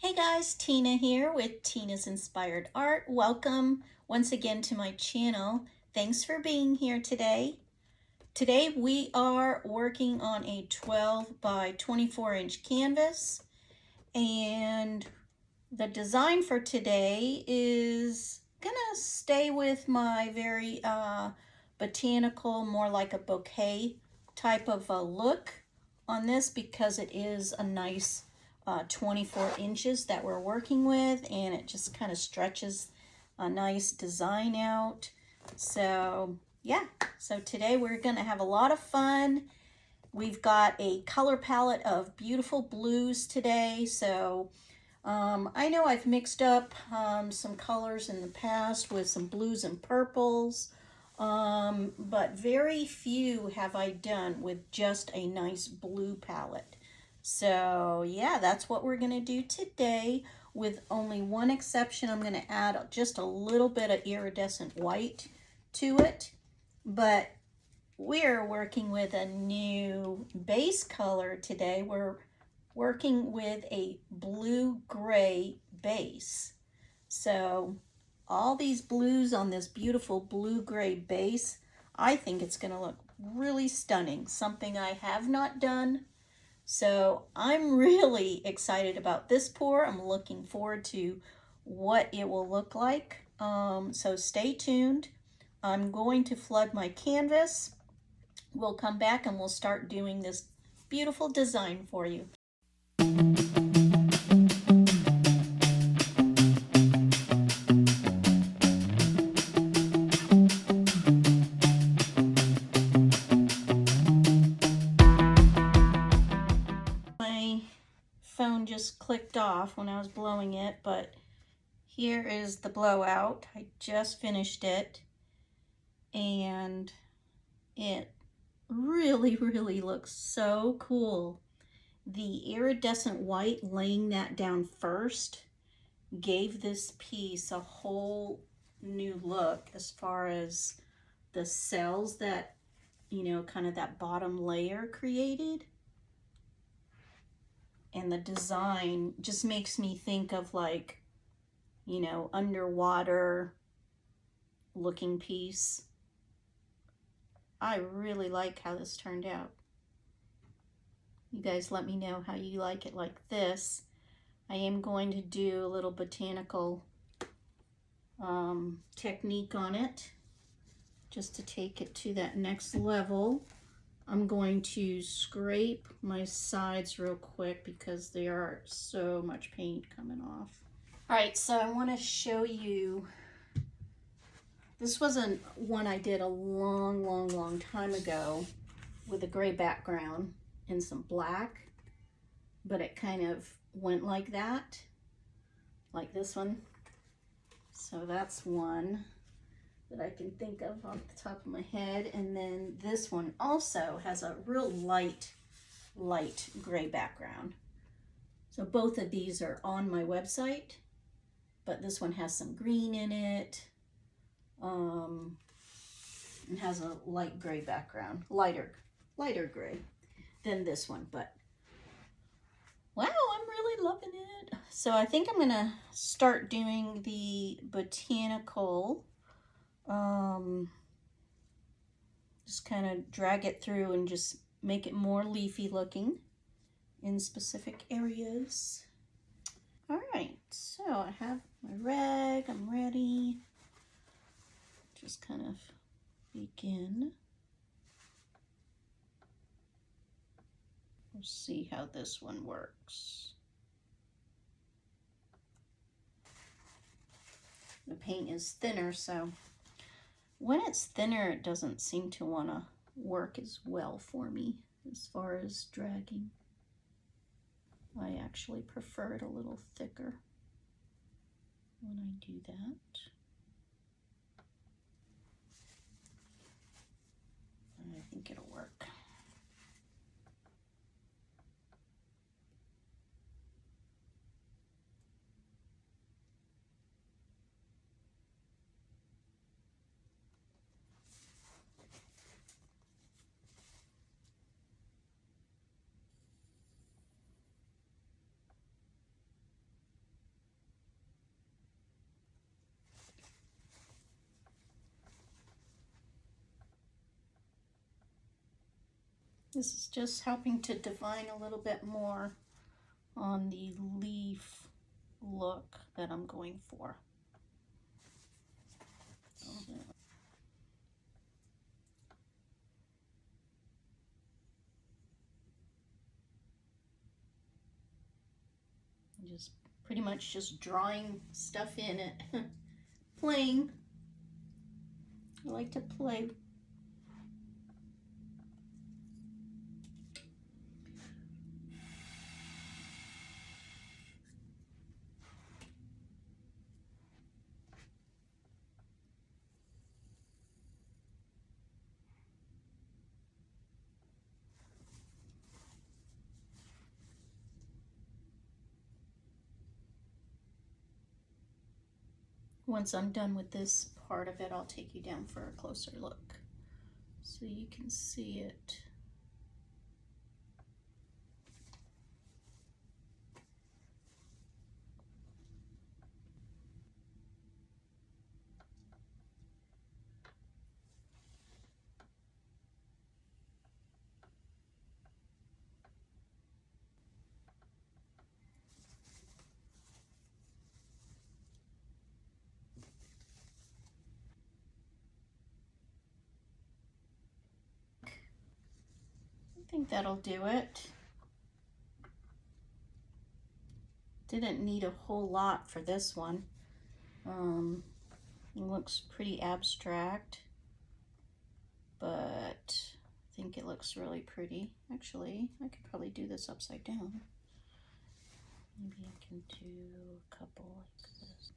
Hey guys, Tina here with Tina's Inspired Art. Welcome once again to my channel. Thanks for being here today. Today we are working on a 12 by 24 inch canvas, and the design for today is gonna stay with my very botanical, more like a bouquet type of a look on this, because it is a nice 24 inches that we're working with, and it just kind of stretches a nice design out. So yeah, so today we're gonna have a lot of fun. We've got a color palette of beautiful blues today. So I know I've mixed up some colors in the past with some blues and purples, but very few have I done with just a nice blue palette. So yeah, that's what we're going to do today, with only one exception. I'm going to add just a little bit of iridescent white to it, but we're working with a new base color today. We're working with a blue-gray base. So all these blues on this beautiful blue-gray base, I think it's going to look really stunning, something I have not done. So I'm really excited about this pour. I'm looking forward to what it will look like. So stay tuned. I'm going to flood my canvas. We'll come back and we'll start doing this beautiful design for you. My phone just clicked off when I was blowing it, but here is the blowout. I just finished it, and it really looks so cool. The iridescent white, laying that down first, gave this piece a whole new look as far as the cells that, kind of that bottom layer created. And the design just makes me think of, like, underwater looking piece. I really like how this turned out. You guys let me know how you like it like this. I am going to do a little botanical technique on it, just to take it to that next level. I'm going to scrape my sides real quick because there are so much paint coming off. All right, so I want to show you, this wasn't one I did a long time ago with a gray background and some black, but it kind of went like that, like this one. So that's one that I can think of off the top of my head. And then this one also has a real light gray background. So both of these are on my website, but this one has some green in it. It has a light gray background, lighter gray than this one. But wow, I'm really loving it. So I think I'm gonna start doing the botanical, just kind of drag it through and just make it more leafy looking in specific areas. All right, so I have my rag, I'm ready. Just kind of begin. We'll see how this one works. The paint is thinner, so when it's thinner, it doesn't seem to want to work as well for me as far as dragging. I actually prefer it a little thicker when I do that. And I think it'll work. This is just helping to define a little bit more on the leaf look that I'm going for. Just pretty much just drawing stuff in it. Playing. I like to play. Once I'm done with this part of it, I'll take you down for a closer look so you can see it. I think that'll do it. Didn't need a whole lot for this one. It looks pretty abstract, but I think it looks really pretty. Actually, I could probably do this upside down. Maybe I can do a couple like this.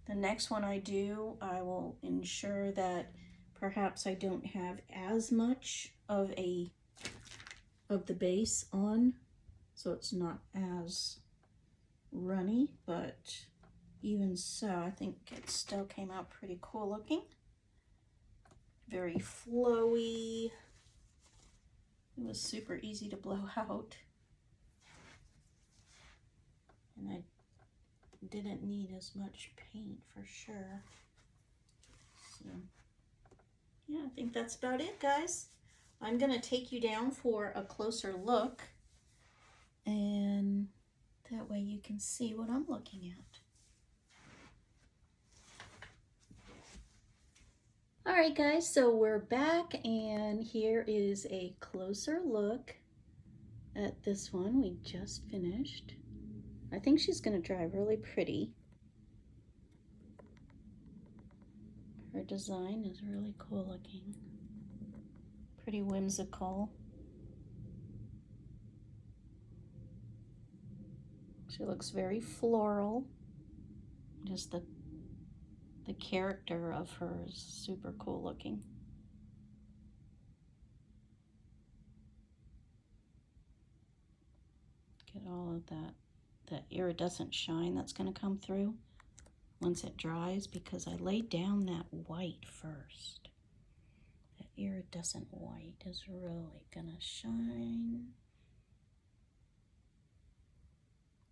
The next one I do, I will ensure that perhaps I don't have as much of the base on, so it's not as runny, but even so, I think it still came out pretty cool looking. Very flowy. It was super easy to blow out. And I didn't need as much paint for sure. So yeah, I think that's about it, guys. I'm gonna take you down for a closer look, and that way you can see what I'm looking at. All right, guys, so we're back, and here is a closer look at this one we just finished. I think she's gonna dry really pretty. Her design is really cool looking. Pretty whimsical. She looks very floral. Just the character of her is super cool looking. Get all of that iridescent shine that's going to come through once it dries, because I laid down that white first. That iridescent white is really going to shine.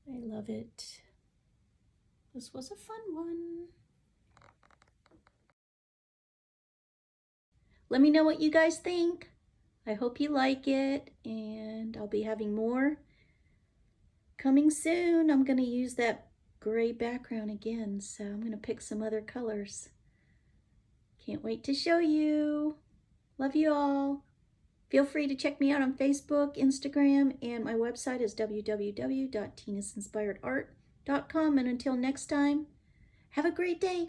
I love it. This was a fun one. Let me know what you guys think. I hope you like it, and I'll be having more Coming soon, I'm going to use that gray background again, so I'm going to pick some other colors. Can't wait to show you. Love you all. Feel free to check me out on Facebook, Instagram, and my website is www.tinasinspiredart.com. And until next time, have a great day.